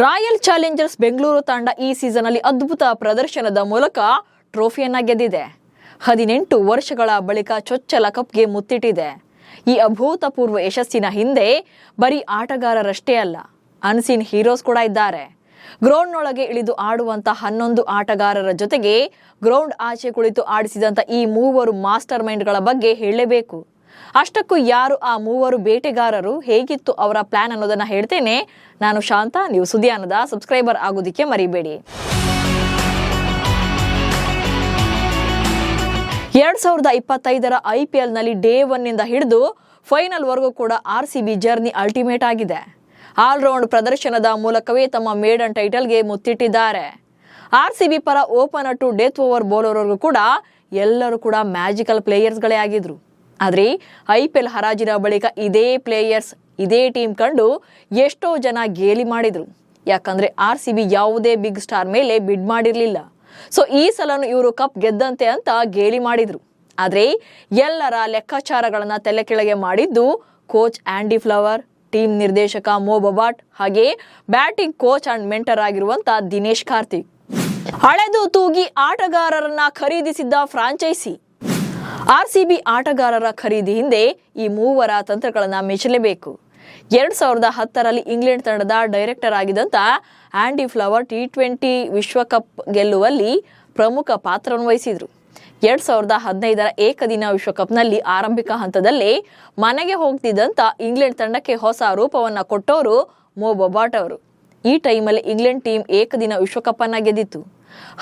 Royal Challengers Bengaluru ತಂಡ ಈ season ಅಲ್ಲಿ ಅದ್ಭುತ ಪ್ರದರ್ಶನದ ಮೂಲಕ ಟ್ರೋಫಿಯನ್ನ ಗೆದ್ದಿದೆ. 18 ವರ್ಷಗಳ ಬಳಿಕ ಚೊಚ್ಚಲ ಕಪ್ಗೆ ಮುತ್ತಿಟ್ಟಿದೆ. ಈ ಅಭೂತಪೂರ್ವ ಯಶಸ್ಸಿನ ಹಿಂದೆ ಬರೀ ಆಟಗಾರರಷ್ಟೇ ಅಲ್ಲ, ಅನ್ಸೀನ್ ಹೀರೋಸ್ ಕೂಡ ಇದ್ದಾರೆ. ಗ್ರೌಂಡ್ನೊಳಗೆ ಇಳಿದು ಆಡುವಂತ 11 ಆಟಗಾರರ ಜೊತೆಗೆ ಗ್ರೌಂಡ್ ಆಚೆ ಕುಳಿತು ಆಡಿಸಿದಂತ ಈ ಮೂವರು ಮಾಸ್ಟರ್ ಮೈಂಡ್ಗಳ ಬಗ್ಗೆ ಹೇಳಲೇಬೇಕು. ಅಷ್ಟಕ್ಕೂ ಯಾರು ಆ ಮೂವರು ಬೇಟೆಗಾರರು, ಹೇಗಿತ್ತು ಅವರ ಪ್ಲಾನ್ ಅನ್ನೋದನ್ನ ಹೇಳ್ತೇನೆ. ನಾನು ಶಾಂತ, ನೀವು ಸುದ್ದಿಯಾನದ ಸಬ್ಸ್ಕ್ರೈಬರ್ ಆಗೋದಕ್ಕೆ ಮರಿಬೇಡಿ. 2025ರ IPL ನಲ್ಲಿ ಡೇ 1 ನಿಂದ ಹಿಡಿದು ಫೈನಲ್ ವರೆಗೂ ಕೂಡ RCB ಜರ್ನಿ ಅಲ್ಟಿಮೇಟ್ ಆಗಿದೆ. ಆಲ್ರೌಂಡ್ ಪ್ರದರ್ಶನದ ಮೂಲಕವೇ ತಮ್ಮ ಮೇಡನ್ ಟೈಟಲ್ಗೆ ಮುತ್ತಿಟ್ಟಿದ್ದಾರೆ. RCB ಪರ ಓಪನರ್ ಟು ಡೆತ್ ಓವರ್ ಬೌಲರ್ವರೆಗೂ ಕೂಡ ಎಲ್ಲರೂ ಕೂಡ ಮ್ಯಾಜಿಕಲ್ ಪ್ಲೇಯರ್ಸ್ಗಳೇ ಆಗಿದ್ರು. ಆದರೆ IPL ಹರಾಜಿನ ಬಳಿಕ ಇದೇ ಪ್ಲೇಯರ್ಸ್, ಇದೇ ಟೀಮ್ ಕಂಡು ಎಷ್ಟೋ ಜನ ಗೇಲಿ ಮಾಡಿದ್ರು. ಯಾಕಂದ್ರೆ RCB ಯಾವುದೇ ಬಿಗ್ ಸ್ಟಾರ್ ಮೇಲೆ ಬಿಡ್ ಮಾಡಿರಲಿಲ್ಲ. ಸೊ ಈ ಸಲನು ಇವರು ಕಪ್ ಗೆದ್ದಂತೆ ಅಂತ ಗೇಲಿ ಮಾಡಿದ್ರು. ಆದ್ರೆ ಎಲ್ಲರ ಲೆಕ್ಕಾಚಾರಗಳನ್ನ ತಲೆ ಕೆಳಗೆ ಮಾಡಿದ್ದು ಕೋಚ್ ಆಂಡಿ ಫ್ಲವರ್, ಟೀಮ್ ನಿರ್ದೇಶಕ ಮೋ ಬಬಾಟ್, ಹಾಗೆ ಬ್ಯಾಟಿಂಗ್ ಕೋಚ್ ಅಂಡ್ ಮೆಂಟರ್ ಆಗಿರುವಂತ ದಿನೇಶ್ ಕಾರ್ತಿಕ್. ಅಳೆದು ತೂಗಿ ಆಟಗಾರರನ್ನ ಖರೀದಿಸಿದ್ದ ಫ್ರಾಂಚೈಸಿ. RCB ಆಟಗಾರರ ಖರೀದಿ ಹಿಂದೆ ಈ ಮೂವರ ತಂತ್ರಗಳನ್ನ ಮೆಚ್ಚಲೇಬೇಕು. 2010ರಲ್ಲಿ ಇಂಗ್ಲೆಂಡ್ ತಂಡದ ಡೈರೆಕ್ಟರ್ ಆಗಿದ್ದಂತ ಆಂಡಿ ಫ್ಲವರ್ T20 ವಿಶ್ವಕಪ್ ಗೆಲ್ಲುವಲ್ಲಿ ಪ್ರಮುಖ ಪಾತ್ರವನ್ನು ವಹಿಸಿದ್ರು. 2015ರ ಏಕದಿನ ವಿಶ್ವಕಪ್ನಲ್ಲಿ ಆರಂಭಿಕ ಹಂತದಲ್ಲೇ ಮನೆಗೆ ಹೋಗ್ತಿದ್ದಂತ ಇಂಗ್ಲೆಂಡ್ ತಂಡಕ್ಕೆ ಹೊಸ ರೂಪವನ್ನ ಕೊಟ್ಟವರು ಮೋ ಬಬಾಟ್ ಅವರು. ಈ ಟೈಮಲ್ಲಿ ಇಂಗ್ಲೆಂಡ್ ಟೀಮ್ ಏಕದಿನ ವಿಶ್ವಕಪ್ ಅನ್ನ ಗೆದ್ದಿತ್ತು.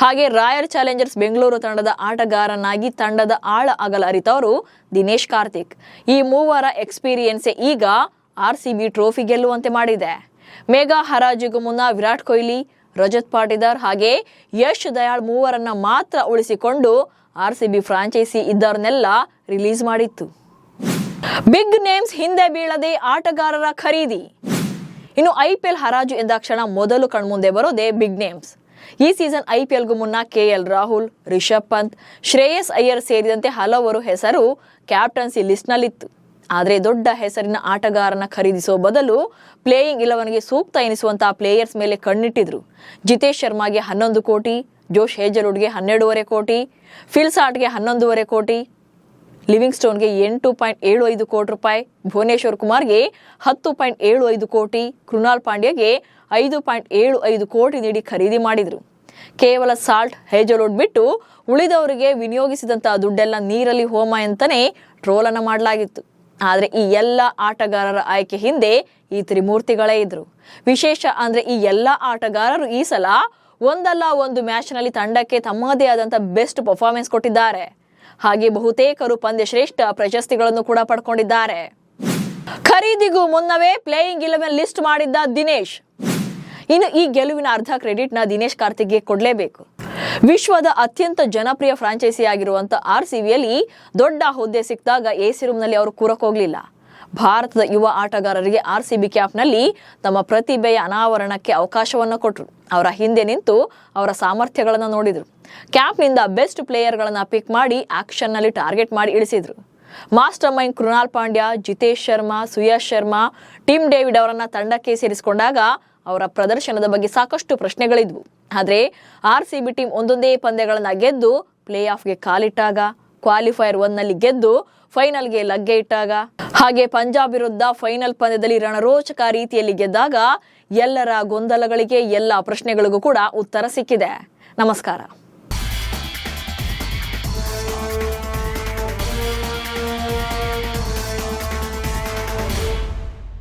ಹಾಗೆ ರಾಯಲ್ ಚಾಲೆಂಜರ್ಸ್ ಬೆಂಗಳೂರು ತಂಡದ ಆಟಗಾರನಾಗಿ ತಂಡದ ಆಳ ಅಗಲ ಅರಿತವರು ದಿನೇಶ್ ಕಾರ್ತಿಕ್. ಈ ಮೂವರ ಎಕ್ಸ್ಪೀರಿಯನ್ಸೇ ಈಗ RCB ಟ್ರೋಫಿ ಗೆಲ್ಲುವಂತೆ ಮಾಡಿದೆ. ಮೆಗಾ ಹರಾಜಿಗೂ ಮುನ್ನ ವಿರಾಟ್ ಕೊಹ್ಲಿ, ರಜತ್ ಪಾಟಿದಾರ್ ಹಾಗೆ ಯಶ್ ದಯಾಳ್ ಮೂವರನ್ನ ಮಾತ್ರ ಉಳಿಸಿಕೊಂಡು RCB ಫ್ರಾಂಚೈಸಿ ಇದ್ದವರನ್ನೆಲ್ಲ ರಿಲೀಸ್ ಮಾಡಿತ್ತು. ಬಿಗ್ ನೇಮ್ಸ್ ಹಿಂದೆ ಬೀಳದೆ ಆಟಗಾರರ ಖರೀದಿ. ಇನ್ನು IPL ಹರಾಜು ಎಂದಾಕ್ಷಣ ಮೊದಲು ಕಣ್ಮುಂದೆ ಬರೋದೇ ಬಿಗ್ ನೇಮ್ಸ್. ಈ ಸೀಸನ್ IPLಗೂ ಮುನ್ನ KL ರಾಹುಲ್, ರಿಷಬ್ ಪಂತ್, ಶ್ರೇಯಸ್ ಅಯ್ಯರ್ ಸೇರಿದಂತೆ ಹಲವರು ಹೆಸರು ಕ್ಯಾಪ್ಟನ್ಸಿ ಲಿಸ್ಟ್ನಲ್ಲಿತ್ತು. ಆದರೆ ದೊಡ್ಡ ಹೆಸರಿನ ಆಟಗಾರನ ಖರೀದಿಸುವ ಬದಲು ಪ್ಲೇಯಿಂಗ್ 11ಗೆ ಸೂಕ್ತ ಎನಿಸುವಂತಹ ಪ್ಲೇಯರ್ಸ್ ಮೇಲೆ ಕಣ್ಣಿಟ್ಟಿದ್ರು. ಜಿತೇಶ್ ಶರ್ಮಾಗೆ 11 ಕೋಟಿ, ಜೋಶ್ ಹೇಜಲ್ವುಡ್ಗೆ 12.5 ಕೋಟಿ, ಫಿಲ್ ಸಾಟ್ಗೆ 11.5 ಕೋಟಿ, ಲಿವಿಂಗ್ ಸ್ಟೋನ್ಗೆ 8.75 ಕೋಟಿ ರೂಪಾಯಿ, ಭುವನೇಶ್ವರ್ ಕುಮಾರ್ಗೆ 10.75 ಕೋಟಿ, ಕೃಣಾಲ್ ಪಾಂಡ್ಯಗೆ 5.75 ಕೋಟಿ ನೀಡಿ ಖರೀದಿ ಮಾಡಿದ್ರು. ಕೇವಲ ಸಾಲ್ಟ್, ಹೇಜಲ್ವುಡ್ ಬಿಟ್ಟು ಉಳಿದವರಿಗೆ ವಿನಿಯೋಗಿಸಿದಂತಹ ದುಡ್ಡೆಲ್ಲ ನೀರಲ್ಲಿ ಹೋಮ ಅಂತಾನೆ ಟ್ರೋಲನ್ನು ಮಾಡಲಾಗಿತ್ತು. ಆದರೆ ಈ ಎಲ್ಲ ಆಟಗಾರರ ಆಯ್ಕೆ ಹಿಂದೆ ಈ ತ್ರಿಮೂರ್ತಿಗಳೇ ಇದ್ರು. ವಿಶೇಷ ಅಂದ್ರೆ ಈ ಎಲ್ಲ ಆಟಗಾರರು ಈ ಸಲ ಒಂದಲ್ಲ ಒಂದು ಮ್ಯಾಚ್ನಲ್ಲಿ ತಂಡಕ್ಕೆ ತಮ್ಮದೇ ಆದಂತ ಬೆಸ್ಟ್ ಪರ್ಫಾರ್ಮೆನ್ಸ್ ಕೊಟ್ಟಿದ್ದಾರೆ. ಹಾಗೆ ಬಹುತೇಕರು ಪಂದ್ಯ ಶ್ರೇಷ್ಠ ಪ್ರಶಸ್ತಿಗಳನ್ನು ಕೂಡ ಪಡ್ಕೊಂಡಿದ್ದಾರೆ. ಖರೀದಿಗೂ ಮುನ್ನವೇ ಪ್ಲೇಯಿಂಗ್ 11 ಲಿಸ್ಟ್ ಮಾಡಿದ್ದ ದಿನೇಶ್. ಇನ್ನು ಈ ಗೆಲುವಿನ ಅರ್ಧ ಕ್ರೆಡಿಟ್ ನ ದಿನೇಶ್ ಕಾರ್ತಿಕ್ಗೆ ಕೊಡ್ಲೇಬೇಕು. ವಿಶ್ವದ ಅತ್ಯಂತ ಜನಪ್ರಿಯ ಫ್ರಾಂಚೈಸಿ ಆಗಿರುವಂತ RCBಯಲ್ಲಿ ದೊಡ್ಡ ಹುದ್ದೆ ಸಿಕ್ಕಿದಾಗ AC ರೂಮ್ನಲ್ಲಿ ಅವರು ಕೂರಕ್ಕೋಗ್ಲಿಲ್ಲ. ಭಾರತದ ಯುವ ಆಟಗಾರರಿಗೆ RCB ಕ್ಯಾಪ್ನಲ್ಲಿ ತಮ್ಮ ಪ್ರತಿಭೆಯ ಅನಾವರಣಕ್ಕೆ ಅವಕಾಶವನ್ನು ಕೊಟ್ಟರು. ಅವರ ಹಿಂದೆ ನಿಂತು ಅವರ ಸಾಮರ್ಥ್ಯಗಳನ್ನು ನೋಡಿದ್ರು. ಕ್ಯಾಪ್ನಿಂದ ಬೆಸ್ಟ್ ಪ್ಲೇಯರ್ಗಳನ್ನ ಪಿಕ್ ಮಾಡಿ ಆಕ್ಷನ್ ನಲ್ಲಿ ಟಾರ್ಗೆಟ್ ಮಾಡಿ ಇಳಿಸಿದ್ರು. Master mind Krunal Pandya, Jitesh Sharma, Suyash Sharma, Tim David ಅವರನ್ನ ತಂಡಕ್ಕೆ ಸೇರಿಸಿಕೊಂಡಾಗ ಅವರ ಪ್ರದರ್ಶನದ ಬಗ್ಗೆ ಸಾಕಷ್ಟು ಪ್ರಶ್ನೆಗಳಿದ್ವು. ಆದ್ರೆ RCB ಟೀಮ್ ಒಂದೊಂದೇ ಪಂದ್ಯಗಳನ್ನ ಗೆದ್ದು ಪ್ಲೇ ಆಫ್ಗೆ ಕಾಲಿಟ್ಟಾಗ, ಕ್ವಾಲಿಫೈಯರ್ 1ನಲ್ಲಿ ಗೆದ್ದು ಫೈನಲ್ಗೆ ಲಗ್ಗೆ ಇಟ್ಟಾಗ, ಹಾಗೆ ಪಂಜಾಬ್ ವಿರುದ್ಧ ಫೈನಲ್ ಪಂದ್ಯದಲ್ಲಿ ರಣರೋಚಕ ರೀತಿಯಲ್ಲಿ ಗೆದ್ದಾಗ ಎಲ್ಲರ ಗೊಂದಲಗಳಿಗೆ, ಎಲ್ಲ ಪ್ರಶ್ನೆಗಳಿಗೂ ಕೂಡ ಉತ್ತರ ಸಿಕ್ಕಿದೆ. ನಮಸ್ಕಾರ.